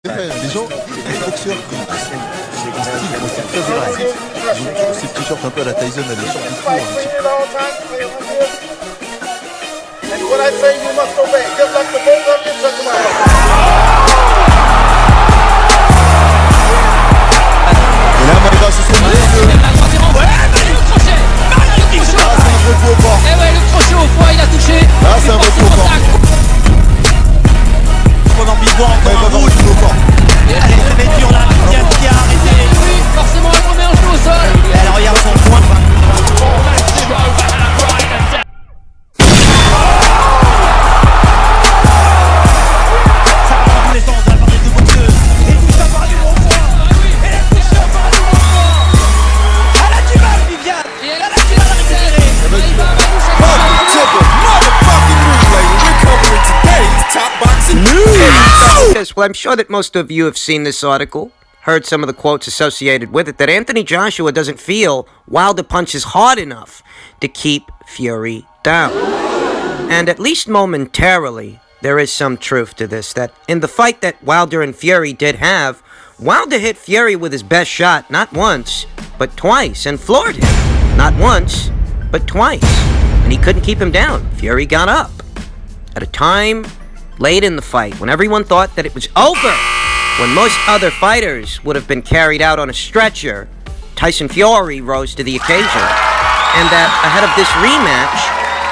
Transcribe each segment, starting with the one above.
Les gens, les boxeurs, leur style, moi, c'est très agressif. Ils ont toujours ces t-shirts un peu à la Tyson, à des sortes de fous, un petit And what I say, you must obey. Good luck to both of you. Check them out. Et là, Maïra, ce sont les deux. Le crochet. Ah, c'est un vrai coup au fort. Et ouais, le crochet au foie, il a touché. Là, c'est un vrai coup au fort. Pendant mi-temps, Ouais, encore un pas rouge. vraiment au fort. Allez, très dur là, Diane qui a arrêté. Oui, forcément, elle remet un genou au sol. Elle regarde son point. Ça va dans tous les sens, la part des deux boxeuses. Et tout ça par du bon point. Elle a touché par du bon point. Elle a du mal, Viviane. Et elle a la tête. Il va à la bouche. Welcome to the motherfucking news, lady. We're covering today's top boxing news. Yes, well, I'm sure that most of you have seen this article, heard some of the quotes associated with it, that Anthony Joshua doesn't feel Wilder punches hard enough to keep Fury down. And at least momentarily, there is some truth to this, that in the fight that Wilder and Fury did have, Wilder hit Fury with his best shot not once, but twice, and floored him. Not once, but twice. And he couldn't keep him down. Fury got up. At a time late in the fight, when everyone thought that it was over, when most other fighters would have been carried out on a stretcher, Tyson Fury rose to the occasion. And that ahead of this rematch,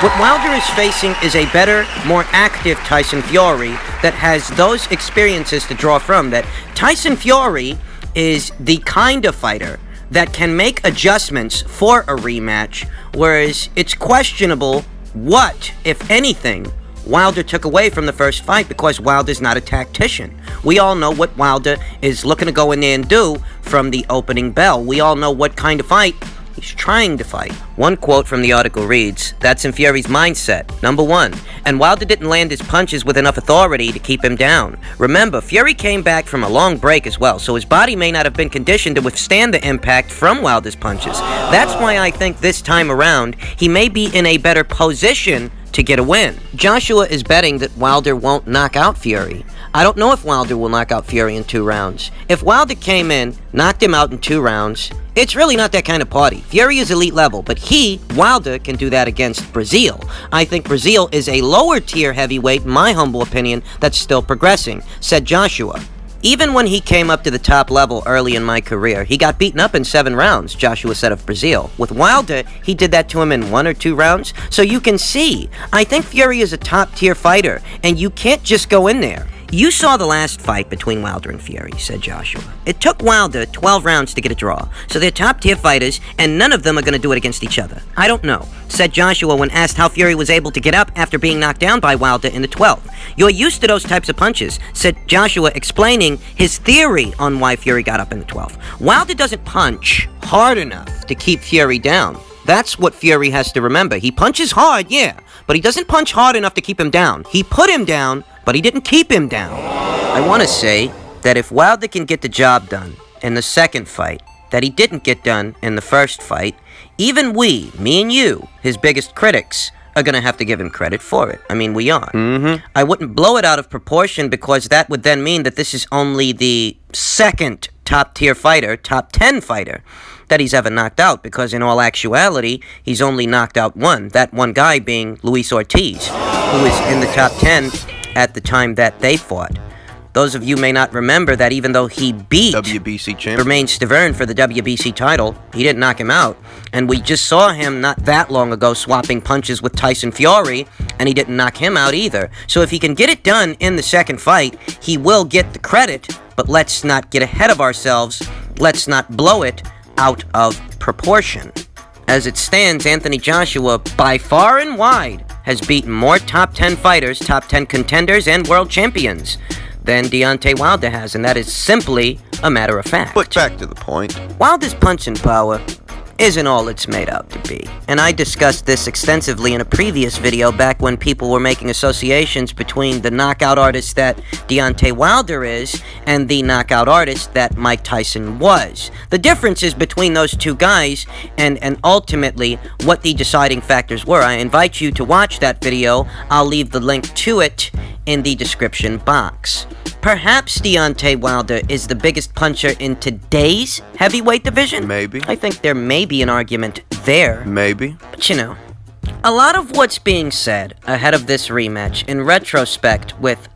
what Wilder is facing is a better, more active Tyson Fury that has those experiences to draw from. That Tyson Fury is the kind of fighter that can make adjustments for a rematch, whereas it's questionable what, if anything, Wilder took away from the first fight, because Wilder's not a tactician. We all know what Wilder is looking to go in there and do from the opening bell. We all know what kind of fight he's trying to fight. One quote from the article reads, "That's in Fury's mindset, number one. And Wilder didn't land his punches with enough authority to keep him down. Remember, Fury came back from a long break as well, so his body may not have been conditioned to withstand the impact from Wilder's punches. That's why I think this time around, he may be in a better position to get a win." Joshua is betting that Wilder won't knock out Fury. I don't know if Wilder will knock out Fury in 2 rounds. If Wilder came in, knocked him out in 2 rounds, it's really not that kind of party. Fury is elite level, but Wilder, can do that against Brazil. I think Brazil is a lower tier heavyweight, in my humble opinion, that's still progressing, said Joshua. Even when he came up to the top level early in my career, he got beaten up in 7 rounds, Joshua said of Brazil. With Wilder, he did that to him in 1 or 2 rounds. So you can see, I think Fury is a top-tier fighter, and you can't just go in there. You saw the last fight between Wilder and Fury, said Joshua. It took Wilder 12 rounds to get a draw. So they're top-tier fighters, and none of them are going to do it against each other. I don't know, said Joshua when asked how Fury was able to get up after being knocked down by Wilder in the 12th. You're used to those types of punches, said Joshua, explaining his theory on why Fury got up in the 12th. Wilder doesn't punch hard enough to keep Fury down. That's what Fury has to remember. He punches hard, yeah, but he doesn't punch hard enough to keep him down. He put him down, but he didn't keep him down. I want to say that if Wilder can get the job done in the second fight that he didn't get done in the first fight, even we, me and you, his biggest critics, are going to have to give him credit for it. I mean, we are. I wouldn't blow it out of proportion, because that would then mean that this is only the second top-tier fighter, top 10 fighter, that he's ever knocked out, because in all actuality, he's only knocked out one, that one guy being Luis Ortiz, who is in the top 10 at the time that they fought. Those of you may not remember that even though he beat WBC champion Romain Stavern for the WBC title, he didn't knock him out. And we just saw him not that long ago swapping punches with Tyson Fury, and he didn't knock him out either. So if he can get it done in the second fight, he will get the credit, but let's not get ahead of ourselves. Let's not blow it out of proportion. As it stands, Anthony Joshua, by far and wide, has beaten more top 10 fighters, top 10 contenders, and world champions than Deontay Wilder has, and that is simply a matter of fact. But back to the point. Wilder's punching power isn't all it's made out to be. And I discussed this extensively in a previous video back when people were making associations between the knockout artist that Deontay Wilder is and the knockout artist that Mike Tyson was. The differences between those two guys and ultimately what the deciding factors were. I invite you to watch that video. I'll leave the link to it in the description box. Perhaps Deontay Wilder is the biggest puncher in today's heavyweight division? Maybe. I think there may be an argument there. Maybe. But you know, a lot of what's being said ahead of this rematch, in retrospect with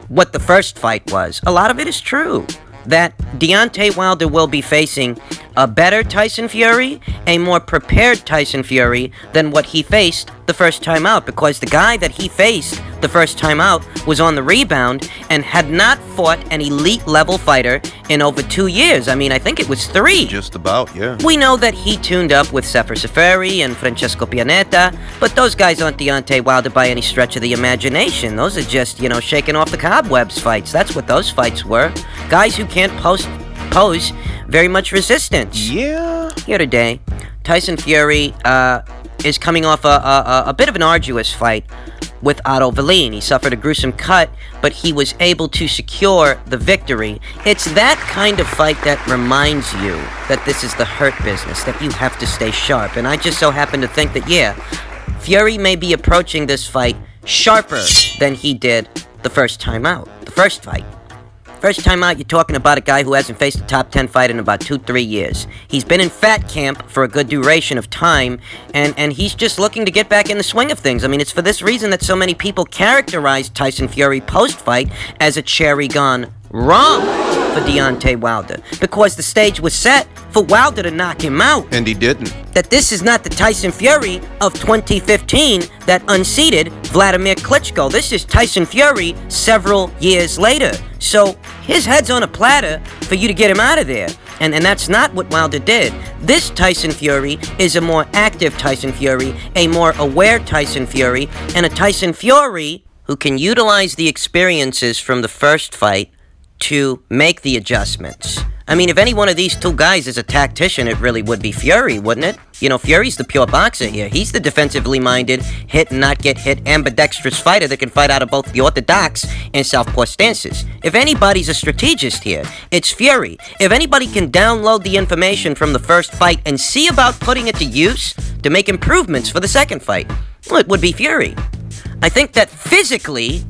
what the first fight was, a lot of it is true. That Deontay Wilder will be facing a better Tyson Fury, a more prepared Tyson Fury than what he faced the first time out, because the guy that he faced the first time out was on the rebound and had not fought an elite level fighter in over 2 years. I mean, I think it was 3. Just about, yeah. We know that he tuned up with Sefer Seferi and Francesco Pianeta, but those guys aren't Deontay Wilder by any stretch of the imagination. Those are just, shaking off the cobwebs fights. That's what those fights were. Guys who can't pose very much resistance. Yeah. Here today, Tyson Fury is coming off a bit of an arduous fight with Otto Wallin. He suffered a gruesome cut, but he was able to secure the victory. It's that kind of fight that reminds you that this is the hurt business, that you have to stay sharp. And I just so happen to think that, Fury may be approaching this fight sharper than he did the first time out, the first fight. First time out, you're talking about a guy who hasn't faced a top 10 fight in about 2-3 years. He's been in fat camp for a good duration of time, and he's just looking to get back in the swing of things. I mean, it's for this reason that so many people characterize Tyson Fury post-fight as a cherry gone wrong for Deontay Wilder, because the stage was set for Wilder to knock him out. And he didn't. That this is not the Tyson Fury of 2015 that unseated Vladimir Klitschko. This is Tyson Fury several years later. So his head's on a platter for you to get him out of there. And that's not what Wilder did. This Tyson Fury is a more active Tyson Fury, a more aware Tyson Fury, and a Tyson Fury who can utilize the experiences from the first fight to make the adjustments. I mean, if any one of these two guys is a tactician, it really would be Fury, wouldn't it? Fury's the pure boxer here. He's the defensively minded, hit and not get hit, ambidextrous fighter that can fight out of both the orthodox and southpaw stances. If anybody's a strategist here, it's Fury. If anybody can download the information from the first fight and see about putting it to use to make improvements for the second fight, well, it would be Fury. I think that physically,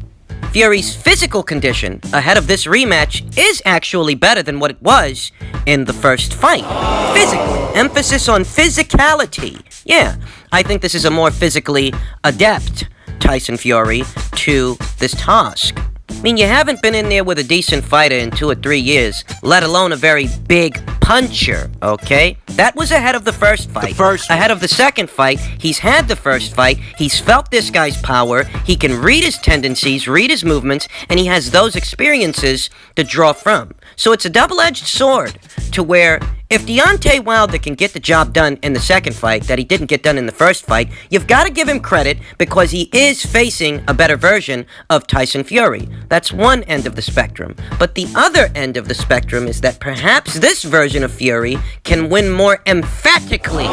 Fury's physical condition ahead of this rematch is actually better than what it was in the first fight. Physically. Emphasis on physicality. Yeah, I think this is a more physically adept Tyson Fury to this task. I mean, you haven't been in there with a decent fighter in 2 or 3 years, let alone a very big puncher, okay? That was ahead of the first fight. Ahead of the second fight, he's had the first fight, he's felt this guy's power, he can read his tendencies, read his movements, and he has those experiences to draw from. So it's a double-edged sword to where if Deontay Wilder can get the job done in the second fight that he didn't get done in the first fight, you've got to give him credit because he is facing a better version of Tyson Fury. That's one end of the spectrum. But the other end of the spectrum is that perhaps this version of Fury can win more emphatically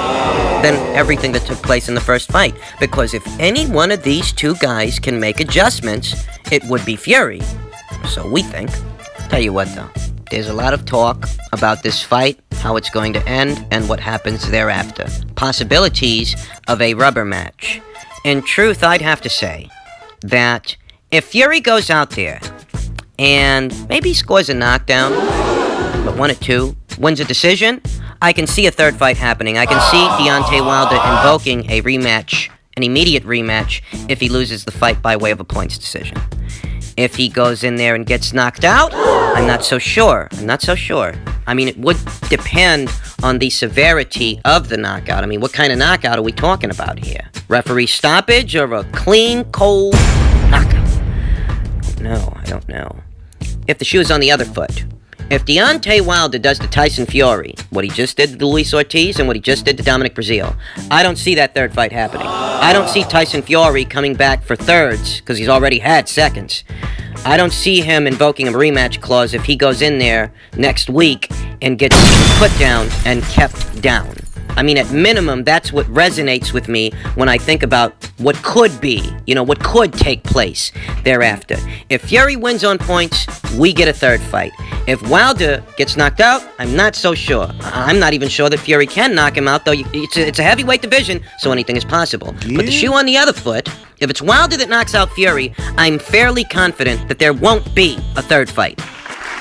than everything that took place in the first fight. Because if any one of these two guys can make adjustments, it would be Fury. So we think. Tell you what though. There's a lot of talk about this fight, how it's going to end, and what happens thereafter. Possibilities of a rubber match. In truth, I'd have to say that if Fury goes out there and maybe scores a knockdown, but 1 or 2, wins a decision, I can see a third fight happening. I can see Deontay Wilder invoking a rematch, an immediate rematch, if he loses the fight by way of a points decision. If he goes in there and gets knocked out, I'm not so sure. I mean, it would depend on the severity of the knockout. I mean, what kind of knockout are we talking about here? Referee stoppage or a clean, cold knockout? I don't know. If the shoe's on the other foot, if Deontay Wilder does to Tyson Fury what he just did to Luis Ortiz and what he just did to Dominic Breazeale, I don't see that third fight happening. I don't see Tyson Fury coming back for thirds because he's already had seconds. I don't see him invoking a rematch clause if he goes in there next week and gets put down and kept down. I mean, at minimum, that's what resonates with me when I think about what could be, what could take place thereafter. If Fury wins on points, we get a third fight. If Wilder gets knocked out, I'm not so sure. I'm not even sure that Fury can knock him out, though it's a heavyweight division, so anything is possible. But the shoe on the other foot, if it's Wilder that knocks out Fury, I'm fairly confident that there won't be a third fight.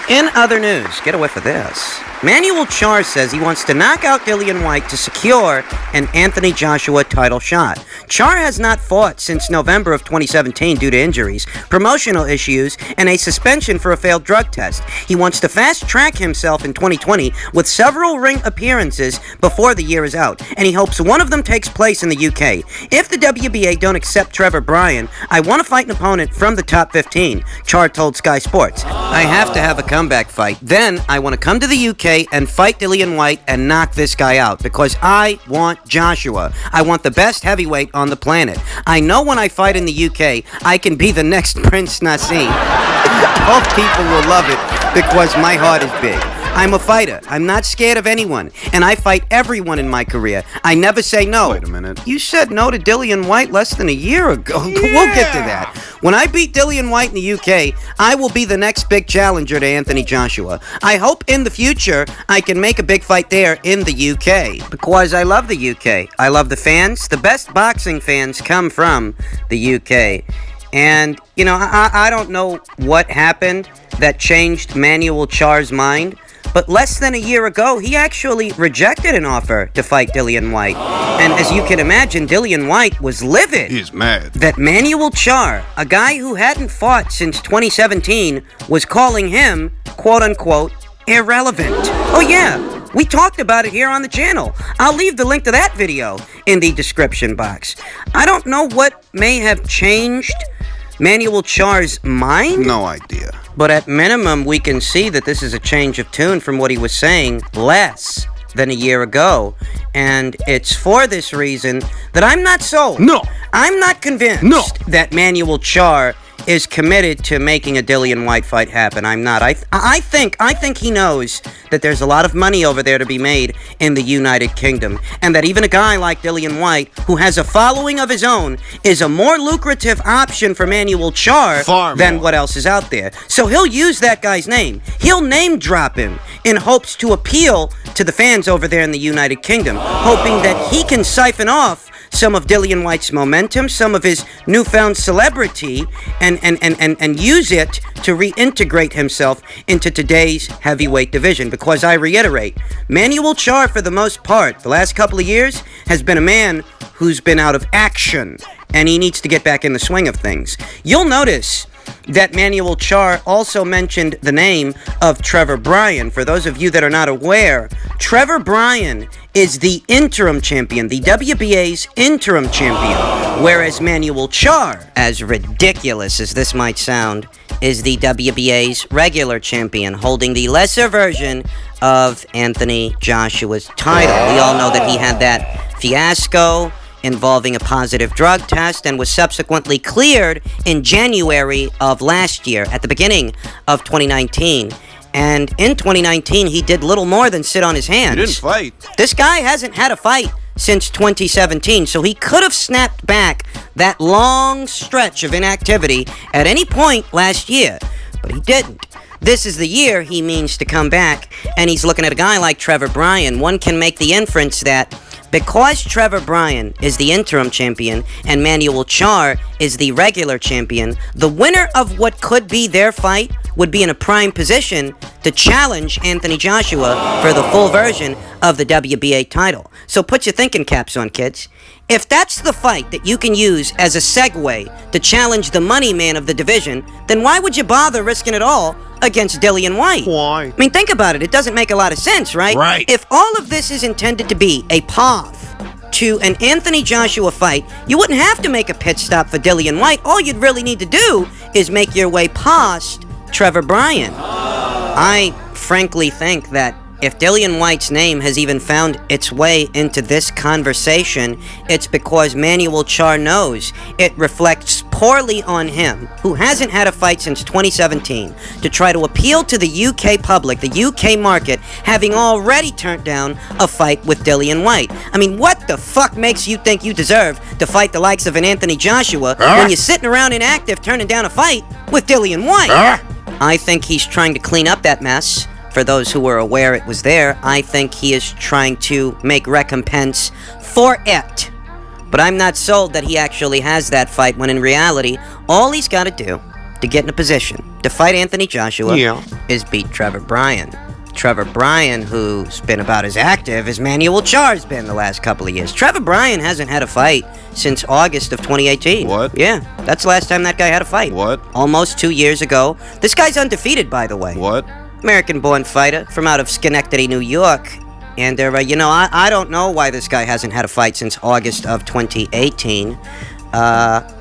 In other news, get a whiff of this. Manuel Charr says he wants to knock out Dillian Whyte to secure an Anthony Joshua title shot. Charr has not fought since November of 2017 due to injuries, promotional issues, and a suspension for a failed drug test. He wants to fast-track himself in 2020 with several ring appearances before the year is out, and he hopes one of them takes place in the UK. If the WBA don't accept Trevor Bryan, I want to fight an opponent from the top 15, Charr told Sky Sports. I have to have a comeback fight. Then I want to come to the UK and fight Dillian Whyte and knock this guy out because I want Joshua. I want the best heavyweight on the planet. I know when I fight in the UK, I can be the next Prince Nassim. Both people will love it because my heart is big. I'm a fighter. I'm not scared of anyone, and I fight everyone in my career. I never say no. Wait a minute. You said no to Dillian Whyte less than a year ago. Yeah. We'll get to that. When I beat Dillian Whyte in the UK, I will be the next big challenger to Anthony Joshua. I hope in the future I can make a big fight there in the UK. Because I love the UK. I love the fans. The best boxing fans come from the UK. And, I don't know what happened that changed Manuel Charr's mind, but less than a year ago, he actually rejected an offer to fight Dillian Whyte. And as you can imagine, Dillian Whyte was livid. He's mad That Manuel Charr, a guy who hadn't fought since 2017, was calling him, quote-unquote, irrelevant. Oh yeah, we talked about it here on the channel. I'll leave the link to that video in the description box. I don't know what may have changed Manuel Charr's mind. No idea. But at minimum, we can see that this is a change of tune from what he was saying less than a year ago. And it's for this reason that I'm not sold. No. I'm not convinced that Manuel Charr is committed to making a Dillian Whyte fight happen. I'm not. I think he knows that there's a lot of money over there to be made in the United Kingdom, and that even a guy like Dillian Whyte, who has a following of his own, is a more lucrative option for Manuel Charr than what else is out there. So he'll use that guy's name. He'll name drop him in hopes to appeal to the fans over there in the United Kingdom, hoping that he can siphon off some of Dillian Whyte's momentum, some of his newfound celebrity, and use it to reintegrate himself into today's heavyweight division. Because I reiterate, Manuel Charr, for the most part, the last couple of years, has been a man who's been out of action, and he needs to get back in the swing of things. You'll notice that Manuel Charr also mentioned the name of Trevor Bryan. For those of you that are not aware, Trevor Bryan is the interim champion, the WBA's interim champion, whereas Manuel Charr, as ridiculous as this might sound, is the WBA's regular champion, holding the lesser version of Anthony Joshua's title. We all know that he had that fiasco involving a positive drug test and was subsequently cleared in January of last year, at the beginning of 2019. And in 2019, he did little more than sit on his hands. He didn't fight. This guy hasn't had a fight since 2017, so he could have snapped back that long stretch of inactivity at any point last year, but he didn't. This is the year he means to come back, and he's looking at a guy like Trevor Bryan. One can make the inference that because Trevor Bryan is the interim champion and Manuel Charr is the regular champion, the winner of what could be their fight would be in a prime position to challenge Anthony Joshua for the full version of the WBA title. So put your thinking caps on, kids. If that's the fight that you can use as a segue to challenge the money man of the division, then why would you bother risking it all against Dillian Whyte? Why? I mean, think about it. It doesn't make a lot of sense, right? Right. If all of this is intended to be a path to an Anthony Joshua fight, you wouldn't have to make a pit stop for Dillian Whyte. All you'd really need to do is make your way past Trevor Bryan. I frankly think that if Dillian Whyte's name has even found its way into this conversation, it's because Manuel Charr knows it reflects poorly on him, who hasn't had a fight since 2017, to try to appeal to the UK public, the UK market, having already turned down a fight with Dillian Whyte. I mean, what the fuck makes you think you deserve to fight the likes of an Anthony Joshua when you're sitting around inactive turning down a fight with Dillian Whyte? I think he's trying to clean up that mess. For those who were aware it was there, I think he is trying to make recompense for it. But I'm not sold that he actually has that fight, when in reality, all he's got to do to get in a position to fight Anthony Joshua is beat Trevor Bryan. Trevor Bryan, who's been about as active as Manuel Charr's been the last couple of years. Trevor Bryan hasn't had a fight since August of 2018. What? Yeah, that's the last time that guy had a fight. What? Almost 2 years ago. This guy's undefeated, by the way. What? American-born fighter from out of Schenectady, New York. And, I don't know why this guy hasn't had a fight since August of 2018.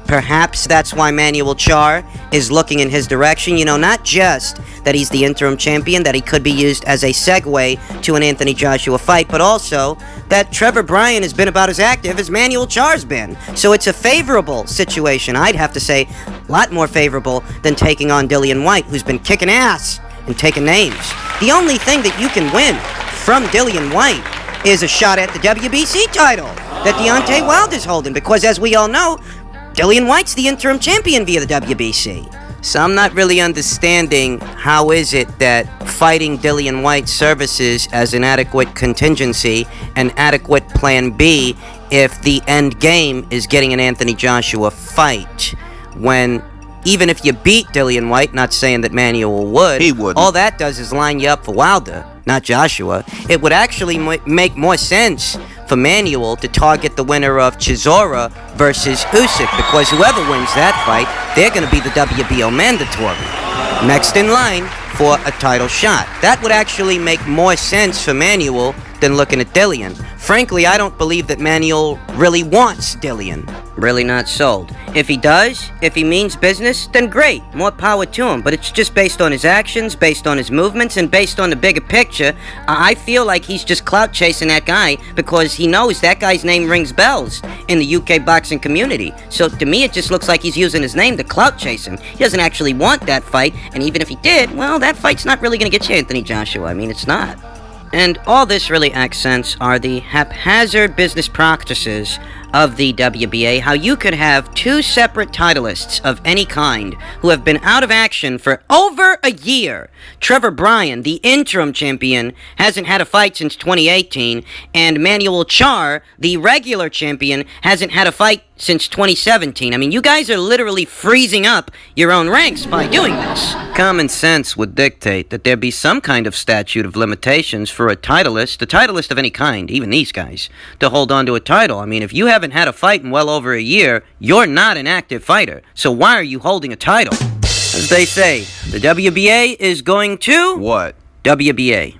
Perhaps that's why Manuel Charr is looking in his direction. Not just that he's the interim champion, that he could be used as a segue to an Anthony Joshua fight, but also that Trevor Bryan has been about as active as Manuel Charr's been. So it's a favorable situation, I'd have to say, a lot more favorable than taking on Dillian Whyte, who's been kicking ass and taking names. The only thing that you can win from Dillian Whyte is a shot at the WBC title that Deontay Wilder's holding, because as we all know, Dillian Whyte's the interim champion via the WBC. So I'm not really understanding how is it that fighting Dillian Whyte services as an adequate contingency, an adequate plan B, if the end game is getting an Anthony Joshua fight, when even if you beat Dillian Whyte, not saying that Manuel would, He wouldn't. all that does is line you up for Wilder, not Joshua. It would actually make more sense for Manuel to target the winner of Chisora versus Usyk, because whoever wins that fight, they're going to be the WBO mandatory. Next in line for a title shot. That would actually make more sense for Manuel than looking at Dillian. Frankly, I don't believe that Manuel really wants Dillian. Really not sold. If he does, if he means business, then great, more power to him. But it's just based on his actions, based on his movements, and based on the bigger picture. I feel like he's just clout chasing that guy because he knows that guy's name rings bells in the UK boxing community. So to me, it just looks like he's using his name to clout chase him. He doesn't actually want that fight, and even if he did, well, that fight's not really going to get you Anthony Joshua. I mean, it's not. And all this really accents are the haphazard business practices of the WBA, how you could have two separate titleists of any kind who have been out of action for over a year. Trevor Bryan, the interim champion, hasn't had a fight since 2018, and Manuel Charr, the regular champion, hasn't had a fight since 2017. I mean, you guys are literally freezing up your own ranks by doing this. Common sense would dictate that there be some kind of statute of limitations for a titleist of any kind, even these guys, to hold on to a title. I mean, if you haven't had a fight in well over a year, you're not an active fighter. So why are you holding a title? As they say, the WBA is going to... What? WBA.